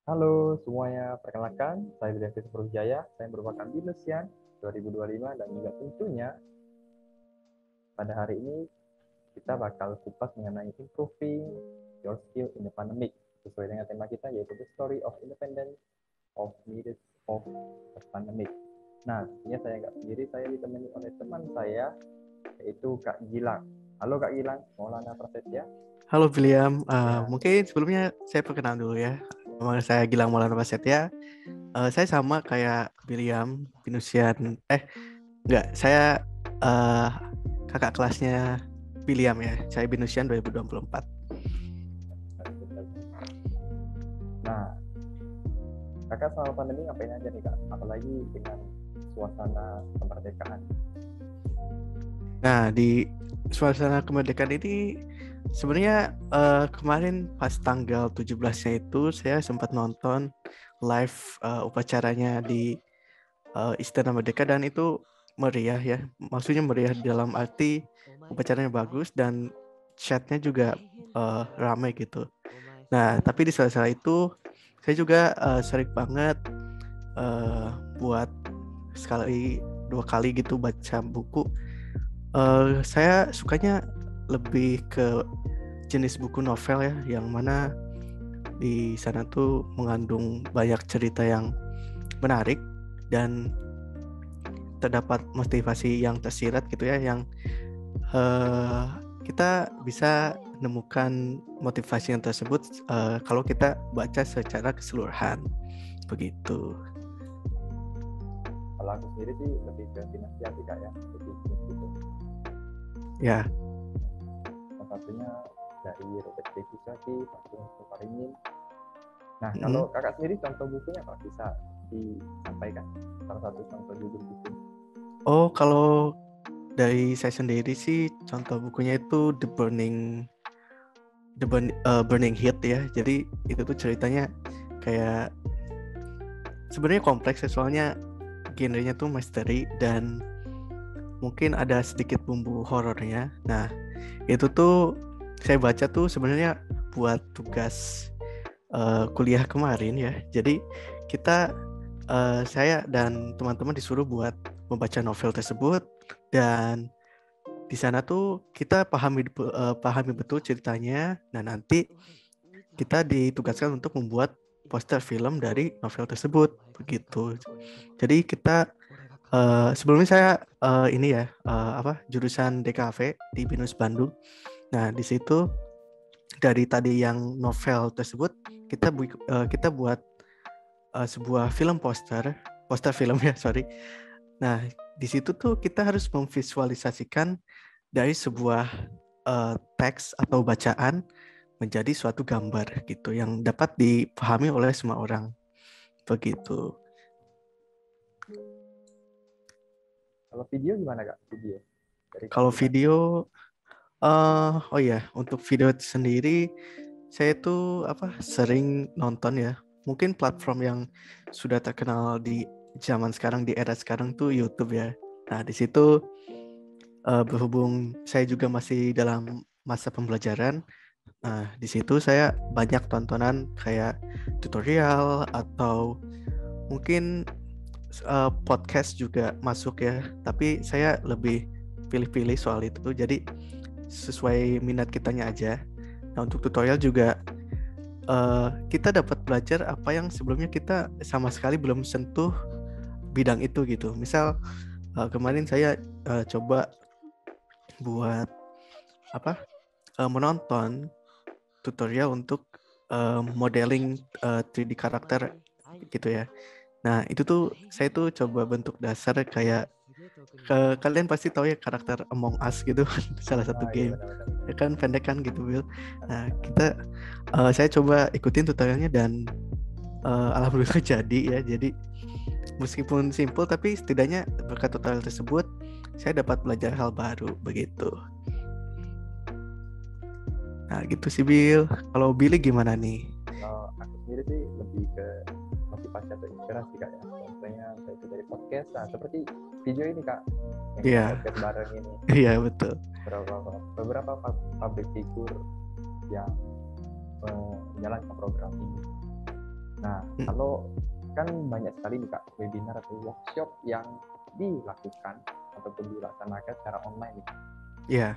Halo semuanya, perkenalkan saya William Jaya. Saya merupakan Binesian 2025 dan juga tentunya pada hari ini kita bakal kupas mengenai improving your skill in the pandemic sesuai dengan tema kita yaitu the story of independence of needs of the pandemic. Nah, tentunya saya nggak sendiri, saya ditemani oleh teman saya yaitu Kak Gilang. Halo Kak Gilang, Maulana Prasetya. Halo William, Ya, mungkin sebelumnya saya perkenalan dulu ya. Nama saya Gilang Maulana Prasetya. Saya sama kayak William, Pinusian. Enggak, saya uh, kakak kelasnya William ya. Saya Binusian 2024. nah kakak selama pandemi ngapain aja nih Kak? Apalagi dengan suasana kemerdekaan. Nah, di suasana kemerdekaan ini sebenarnya kemarin pas tanggal 17-nya itu saya sempat nonton live upacaranya di Istana Merdeka dan itu meriah ya. Maksudnya meriah dalam arti upacaranya bagus dan chatnya juga ramai gitu. Nah, tapi di sela-sela itu saya juga sering banget buat sekali dua kali gitu baca buku. Saya sukanya lebih ke jenis buku novel ya, yang mana di sana tuh mengandung banyak cerita yang menarik dan terdapat motivasi yang tersirat gitu ya, yang kita bisa menemukan motivasi yang tersebut kalau kita baca secara keseluruhan begitu. Kalau aku sendiri sih lebih ke finansial sih Kak ya, lebih gitu. Ya. Salah satunya dari Robert Kiyosaki, Passion Paringin. Nah, kalau kakak sendiri contoh bukunya kalau bisa disampaikan salah satu contoh judul buku. Oh, kalau dari saya sendiri sih contoh bukunya itu Burning Heat ya. Jadi itu tuh ceritanya kayak sebenarnya kompleks ya, soalnya genrenya tuh misteri dan mungkin ada sedikit bumbu horornya. Nah, itu tuh saya baca tuh sebenarnya buat tugas kuliah kemarin ya. Jadi kita saya dan teman-teman disuruh buat membaca novel tersebut dan di sana tuh kita pahami betul ceritanya. Nah, nanti kita ditugaskan untuk membuat poster film dari novel tersebut begitu. Jadi kita sebelumnya saya ini ya jurusan DKV di BINUS Bandung. Nah, di situ dari tadi yang novel tersebut kita buat sebuah poster film ya, sorry. Nah, di situ tuh kita harus memvisualisasikan dari sebuah teks atau bacaan menjadi suatu gambar gitu yang dapat dipahami oleh semua orang begitu. Kalau video gimana Kak? Video dari Kalau kita. video, oh ya, untuk video sendiri saya tuh sering nonton ya. Mungkin platform yang sudah terkenal di zaman sekarang, di era sekarang tuh YouTube ya. Nah, di situ berhubung saya juga masih dalam masa pembelajaran, nah di situ saya banyak tontonan kayak tutorial atau mungkin podcast juga masuk ya. Tapi saya lebih pilih-pilih soal itu, jadi sesuai minat kitanya aja. Nah, untuk tutorial juga kita dapat belajar apa yang sebelumnya kita sama sekali belum sentuh bidang itu gitu. Misal kemarin saya coba buat menonton tutorial untuk modeling 3D karakter gitu ya. Nah, itu tuh saya tuh coba bentuk dasar kayak kalian pasti tahu ya karakter Among Us gitu, salah satu Iya game. benar-benar. Ya kan pendek kan gitu, Will. Nah, saya coba ikutin tutorialnya dan alhamdulillah jadi ya. Jadi meskipun simple tapi setidaknya berkat tutorial tersebut saya dapat belajar hal baru begitu. Nah, gitu sih Bill. Kalau Billy gimana nih? Kalau aku sendiri sih lebih ke motivasi atau inspirasi Kak ya. Contohnya itu dari podcast, nah seperti video ini Kak, yang kita podcast bareng ini. Iya betul. Beberapa public figure yang menjalankan program ini. Nah, Kalau kan banyak sekali nih Kak webinar atau workshop yang dilakukan ataupun dilaksanakan secara online nih. Iya.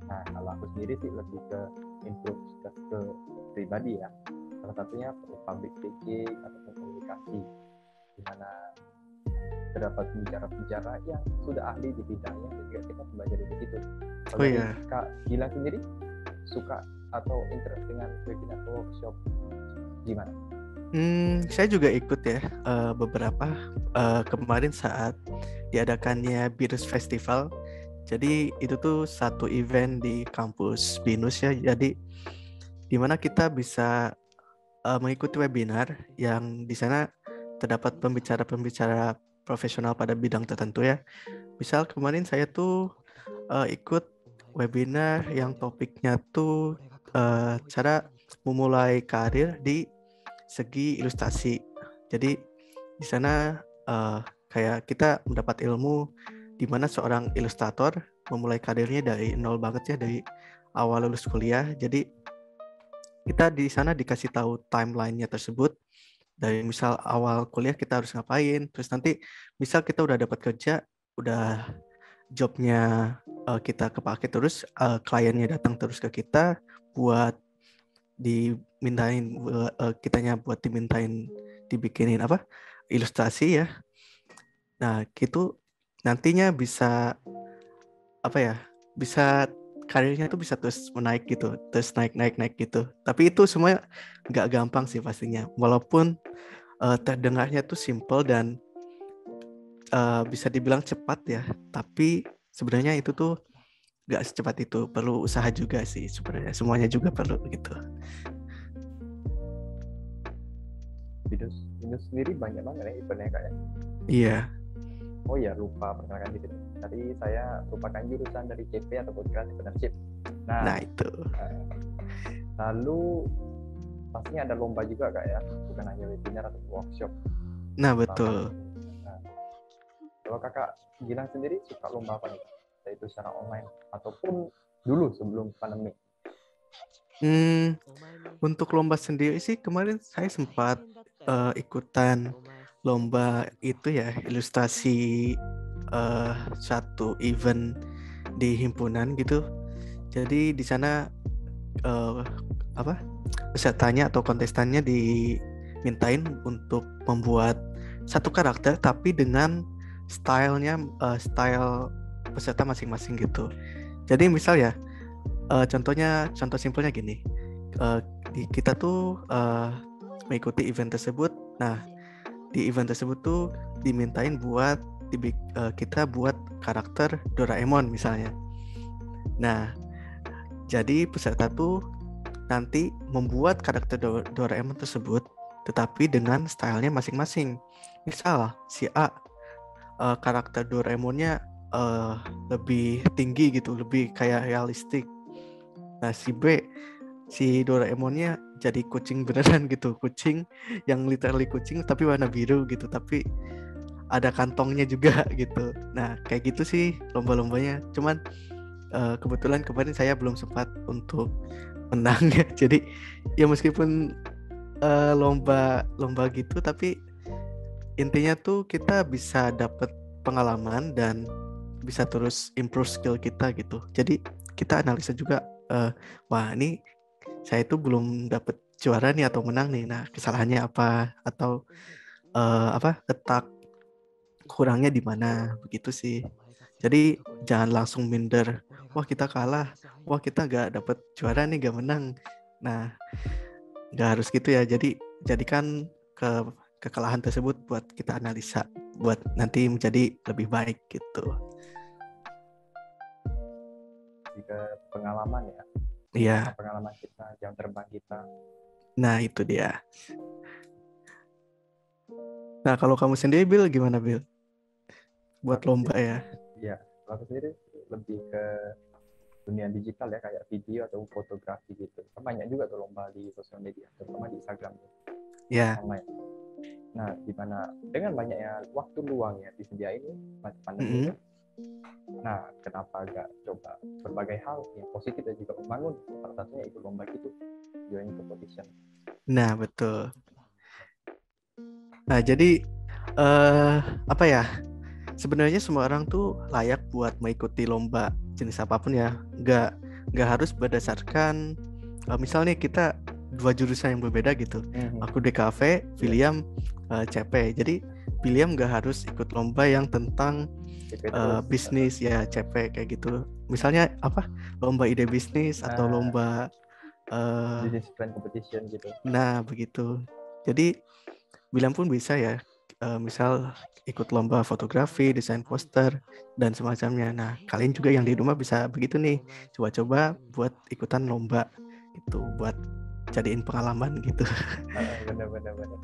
Nah, kalau aku sendiri sih lebih ke improve ke pribadi ya. Salah satunya public speaking ataupun komunikasi, di mana terdapat pembicara-pembicara yang sudah ahli di bidangnya dan juga kita belajar dari situ. Kalau Oh dari iya. Kak Gilang sendiri suka atau interest dengan webinar atau workshop gimana? Saya juga ikut ya beberapa kemarin saat diadakannya BINUS Festival. Jadi itu tuh satu event di kampus BINUS ya. Jadi di mana kita bisa mengikuti webinar yang di sana terdapat pembicara-pembicara profesional pada bidang tertentu ya. Misal kemarin saya tuh ikut webinar yang topiknya tuh cara memulai karir di segi ilustrasi. Jadi di sana kayak kita mendapat ilmu di mana seorang ilustrator memulai karirnya dari nol banget ya, dari awal lulus kuliah. Jadi kita di sana dikasih tahu timelinenya tersebut, dari misal awal kuliah kita harus ngapain, terus nanti misal kita udah dapat kerja, udah jobnya kita kepake, terus kliennya datang terus ke kita buat dimintain kitanya buat dibikinin apa ilustrasi ya. Nah gitu nantinya bisa apa ya, bisa karirnya tuh bisa terus menaik gitu, terus naik gitu. Tapi itu semua nggak gampang sih pastinya, walaupun terdengarnya tuh simple dan bisa dibilang cepat ya, tapi sebenarnya itu tuh nggak secepat itu, perlu usaha juga sih sebenarnya, semuanya juga perlu gitu. Binus sendiri banyak banget ya eventnya Kak ya. Iya. Oh iya, lupa perkenalkan diri. Tadi saya merupakan jurusan dari CP ataupun Creative Partnership. Nah Nah, itu. lalu pastinya ada lomba juga Kak ya, bukan hanya webinar atau workshop. Nah betul. Nah, kalau Kakak Gilang sendiri suka lomba apa nih? Yaitu secara online ataupun dulu sebelum pandemi. Untuk lomba sendiri sih kemarin saya sempat ikutan lomba itu ya, ilustrasi satu event di himpunan gitu. Jadi di sana apa pesertanya atau kontestannya dimintain untuk membuat satu karakter tapi dengan style peserta masing-masing gitu. Jadi misal ya contoh simpelnya gini, kita tuh mengikuti event tersebut. Nah di event tersebut tuh dimintain buat kita buat karakter Doraemon misalnya. Nah jadi peserta tuh nanti membuat karakter Doraemon tersebut tetapi dengan stylenya masing-masing. Misal si A karakter Doraemonnya lebih tinggi gitu, lebih kayak realistik. Nah si B, si Doraemonnya jadi kucing beneran gitu, kucing yang literally kucing tapi warna biru gitu, tapi ada kantongnya juga gitu. Nah kayak gitu sih lomba-lombanya. Cuman kebetulan kemarin saya belum sempat untuk menang ya. Jadi ya meskipun lomba gitu, tapi intinya tuh kita bisa dapat pengalaman dan bisa terus improve skill kita gitu. Jadi kita analisa juga, wah ini saya itu belum dapat juara nih atau menang nih. Nah kesalahannya apa atau letak kurangnya di mana, begitu sih. Jadi jangan langsung minder. Wah kita kalah, wah kita nggak dapat juara nih, nggak menang. Nah nggak harus gitu ya. Jadi jadikan kekalahan tersebut buat kita analisa, buat nanti menjadi lebih baik gitu. Ke pengalaman ya. Iya. Pengalaman kita, jam terbang kita. Nah itu dia. Nah kalau kamu sendiri Bill gimana Bill? Buat lomba ya? Iya, aku sendiri lebih ke dunia digital ya, kayak video atau fotografi gitu. Banyak juga tuh lomba di sosial media, terutama di Instagram Ya. online. Nah, di mana dengan banyaknya waktu luang ya disediain masa pandemi ini. Nah, kenapa gak coba berbagai hal yang positif dan juga membangun? Salah satunya ikut lomba gitu, join competition. Nah betul. Nah, jadi apa ya? Sebenarnya semua orang tuh layak buat mengikuti lomba jenis apapun ya. Nggak harus berdasarkan misalnya kita dua jurusan yang berbeda gitu. Aku DKV, William CP. Jadi William nggak harus ikut lomba yang tentang CP terus. bisnis ya, CP kayak gitu. Misalnya apa? Lomba ide bisnis atau lomba Business plan competition gitu. nah begitu. Jadi William pun bisa ya, misal ikut lomba fotografi, desain poster, dan semacamnya. Nah, kalian juga yang di rumah bisa begitu nih, coba-coba buat ikutan lomba itu, buat jadiin pengalaman gitu. Bener.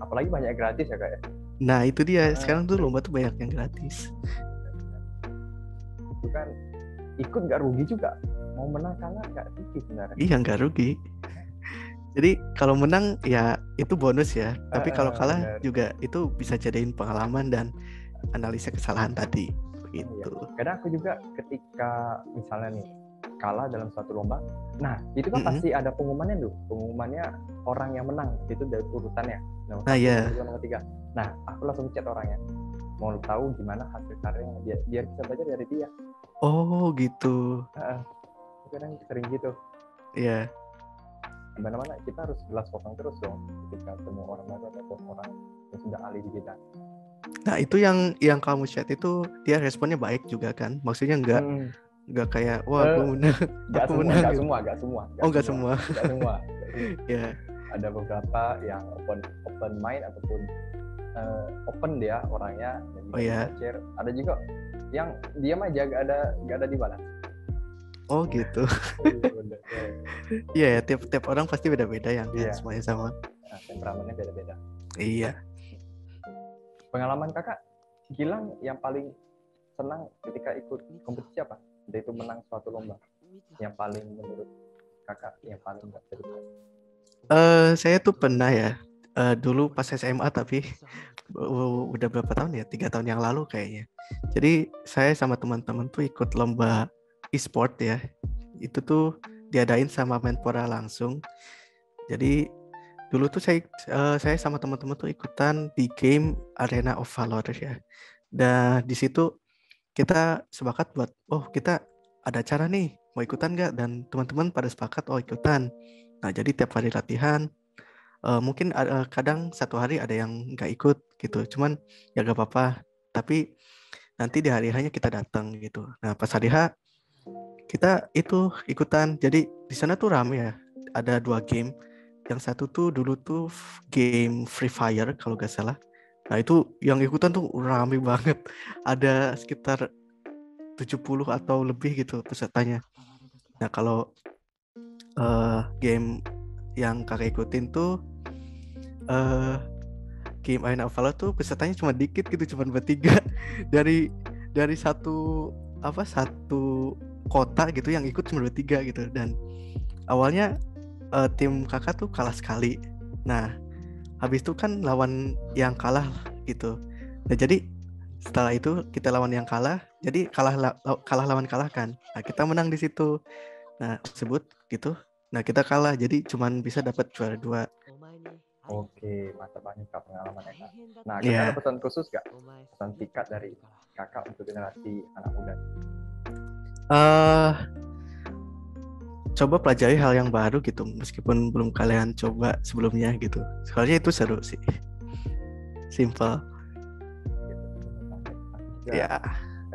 Apalagi banyak gratis ya kak ya. Nah, itu dia. Sekarang tuh lomba tuh banyak yang gratis. Itu kan ikut nggak rugi juga. Mau menang kalah nggak rugi sebenarnya. Iya, nggak rugi. Jadi kalau menang ya itu bonus ya. Tapi kalau kalah bener. juga itu bisa jadiin pengalaman dan analisa kesalahan tadi. Begitu. Iya. Kadang aku juga ketika misalnya nih kalah dalam suatu lomba, nah itu kan pasti ada pengumumannya tuh, pengumumannya orang yang menang itu dari urutannya nomor 1, nomor 3. Nah aku langsung chat orangnya, mau tahu gimana hasil karyanya biar bisa belajar dari dia. Oh gitu. Kadang sering gitu. Iya. Gimana kita harus gelas kosong terus dong ketika ketemu orang baru atau orang yang sudah ahli di bidang. Nah itu yang kamu chat itu dia responnya baik juga kan? Maksudnya nggak kayak wah aku menang, aku menang. Nggak semua. Oh nggak semua. Ya. Ada beberapa yang open mind ataupun open dia orangnya dan juga share. Ada juga yang diam aja nggak ada dibalas. Oh gitu. Iya ya, tiap orang pasti beda-beda yang semuanya sama. Nah, temperamennya beda-beda. Iya. Pengalaman kakak Gilang yang paling senang ketika ikut kompetisi apa? Entah itu menang suatu lomba. Yang paling menurut kakak yang paling nggak cerita? Saya tuh pernah ya. Dulu pas SMA tapi udah berapa tahun ya? 3 tahun yang lalu kayaknya. Jadi saya sama teman-teman tuh ikut lomba e-sport ya. Itu tuh diadain sama Menpora langsung. Jadi dulu tuh saya sama teman-teman tuh ikutan di game Arena of Valor ya. Dan di situ kita sepakat buat kita ada acara nih, mau ikutan nggak? Dan teman-teman pada sepakat ikutan. Nah jadi tiap hari latihan. Mungkin kadang satu hari ada yang nggak ikut gitu. Cuman ya gak apa-apa. Tapi nanti di hari hanya kita datang gitu. Nah pas hari H kita itu ikutan. Jadi di sana tuh rame ya. Ada 2 game. Yang satu tuh dulu tuh game Free Fire kalau gak salah. Nah itu yang ikutan tuh rame banget. Ada sekitar 70 atau lebih gitu pesertanya. Nah kalau game yang kakak ikutin tuh game Arena of Valor tuh pesertanya cuma dikit gitu, cuma bertiga dari satu kota gitu yang ikut cuma bertiga gitu. Dan awalnya tim kakak tuh kalah sekali. Nah habis itu kan lawan yang kalah gitu. Nah jadi setelah itu kita lawan yang kalah, jadi kalah lawan kalah kan. Nah kita menang di situ. Nah tersebut gitu. Nah kita kalah, jadi cuman bisa dapat juara 2. Oke, mantap banget kak pengalamannya kak. Nah, kakak ada pesan khusus gak? Pesan singkat dari kakak untuk generasi anak muda? Coba pelajari hal yang baru gitu, meskipun belum kalian coba sebelumnya gitu. Soalnya itu seru sih. Simple. Ya.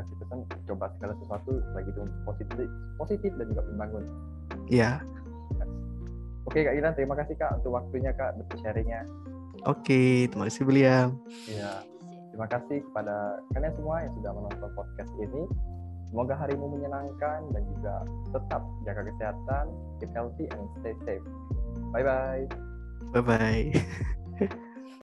Kasih pesan, coba segala sesuatu lagi itu positif dan juga membangun. Ya. Oke Kak Gilang, terima kasih Kak untuk waktunya Kak, untuk sharingnya. Oke, terima kasih William. Ya, terima kasih kepada kalian semua yang sudah menonton podcast ini. Semoga harimu menyenangkan dan juga tetap jaga kesehatan, keep healthy and stay safe. Bye-bye. Bye-bye.